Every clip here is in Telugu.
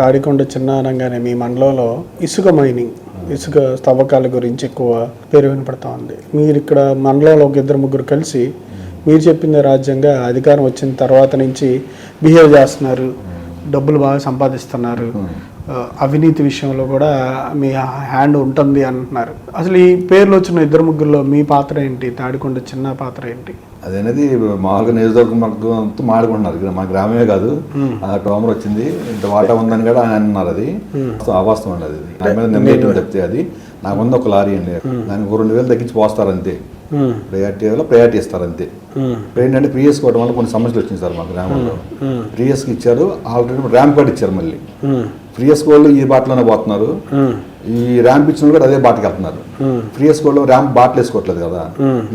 తాడికొండ చిన్న అనగానే మీ మండలంలో ఇసుక మైనింగ్, ఇసుక తవ్వకాల గురించి ఎక్కువ పేరు వినపడతా ఉంది. మీరు ఇక్కడ మండలంలో ఒక ఇద్దరు ముగ్గురు కలిసి మీరు చెప్పింది రాజ్యంగా అధికారం వచ్చిన తర్వాత నుంచి బిహేవ్ చేస్తున్నారు, డబ్బులు బాగా సంపాదిస్తున్నారు, అవినీతి విషయంలో కూడా మీ హ్యాండ్ ఉంటుంది అంటున్నారు. అసలు ఈ పేర్లు వచ్చిన ఇద్దరు ముగ్గురులో మీ పాత్ర ఏంటి? తాడికొండ చిన్న పాత్ర ఏంటి? అదనేది మామూలుగా నియోజకవర్గం మాడుకుంటున్నారు. ఇక్కడ మా గ్రామమే కాదు, టోమర్ వచ్చింది, ఇంత వాటా ఉందని కూడా ఆయన అన్నారు. అది అవాస్తవం అండి. అది నా మీద నెమ్మది చెప్తే అది నాకు ఉంది ఒక లారీ అండి, దానికి 2,000 తగ్గించి పోస్తారు అంతే. ప్రయారిటీ ఇస్తారు అంతే. ఇప్పుడు ఏంటంటే ప్రీఎస్కోవడం వల్ల కొన్ని సమస్యలు వచ్చింది సార్ మా గ్రామంలో. ప్రీఎస్కి ఇచ్చారు, ఆల్రెడీ ర్యాంప్ కార్డ్ ఇచ్చారు. మళ్ళీ ప్రీఎస్ వాళ్ళు ఈ బాటలోనే పోతున్నారు, ఈ ర్యాంప్ ఇచ్చిన కూడా అదే బాటకి వెళ్తున్నారు. ప్రీఎస్ వాళ్ళు ర్యాంప్ బాటలు వేసుకోవట్లేదు కదా,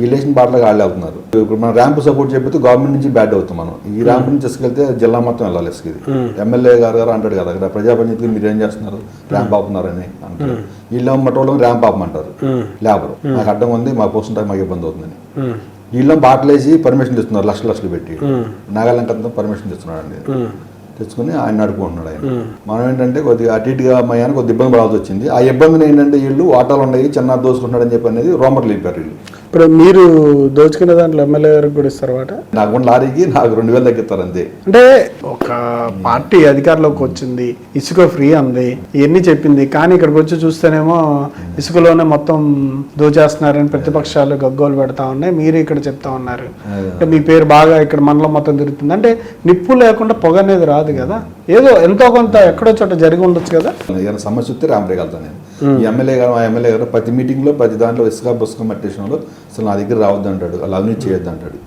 ఈ లేచిన బాటలకు వాళ్ళు వెళ్తున్నారు. ఇప్పుడు మనం ర్యాంప్ సపోర్ట్ చెప్పితే గవర్నమెంట్ నుంచి బ్యాడ్ అవుతాం. మనం ఈ ర్యాంప్ నుంచి తీసుకెళ్తే జిల్లా మొత్తం వెళ్ళాలి. ఇది ఎమ్మెల్యే గారు అంటాడు కదా, అక్కడ ప్రజాపంచాయతీకి మీరు ఏం చేస్తున్నారు, ర్యాంప్ ఆపుతున్నారని అంటారు. వీళ్ళు అమ్మటోళ్ళు ర్యాంప్ ఆపమంటారు. లేబర్ నాకు అడ్డం ఉంది, మా పోస్ట్ మాకు ఇబ్బంది అవుతుందని వీళ్ళ బాటలు వేసి పర్మిషన్ ఇస్తున్నారు, లక్షలు పెట్టి. నాగాలంక పర్మిషన్ ఇస్తున్నాడు అండి, తెచ్చుకుని ఆయన నడుపుకుంటున్నాడు. ఆయన మనం ఏంటంటే కొద్దిగా అటు ఇటుగా అమ్మాయిని కొద్ది ఇబ్బంది పడాల్సి వచ్చింది. ఆ ఇబ్బందిని ఏంటంటే వీళ్ళు వాటాలు ఉన్నాయి, చిన్న దోసుకుంటున్నాడని చెప్పి అనేది రోమర్లు లేపారు వీళ్ళు. ఇప్పుడు మీరు దోచుకునే దాంట్లో ఎమ్మెల్యే గారికి కూడా ఇస్తారు వాట? నాకు లారీకి నాకు 2,000 తగ్గిస్తారు అంతే. అంటే ఒక పార్టీ అధికారంలోకి వచ్చింది, ఇసుక ఫ్రీ అంది, ఇవన్నీ చెప్పింది, కానీ ఇక్కడికి వచ్చి చూస్తేనేమో ఇసుకలోనే మొత్తం దోచేస్తున్నారని ప్రతిపక్షాలు గగ్గోలు పెడతా ఉన్నాయి. మీరు ఇక్కడ చెప్తా ఉన్నారు అంటే మీ పేరు బాగా ఇక్కడ మండలం మొత్తం తిరుగుతుంది. అంటే నిప్పు లేకుండా పొగ అనేది రాదు కదా, ఏదో ఎంతో కొంత ఎక్కడో చోట జరిగి ఉండొచ్చు కదా. ఏదైనా సమస్య వస్తే రామరేకి వెళ్తాను నేను. ఈ ఎమ్మెల్యే గారు ప్రతి మీటింగ్లో ప్రతి దాంట్లో ఇసుక పుస్తకం పట్టేసినలో అసలు నా దగ్గర రావద్దు అంటాడు, అలా అవినీతి చేయొద్దు అంటాడు.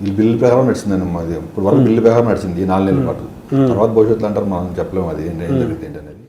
ఈ బిల్లు ప్రకారం నడిచిందండి మాది. ఇప్పుడు వరకు బిల్లు ప్రకారం నడిచింది ఈ 4 నెలల పాటు. తర్వాత భవిష్యత్తులో అంటారు, మనం చెప్పలేము అది ఏంటి అనేది.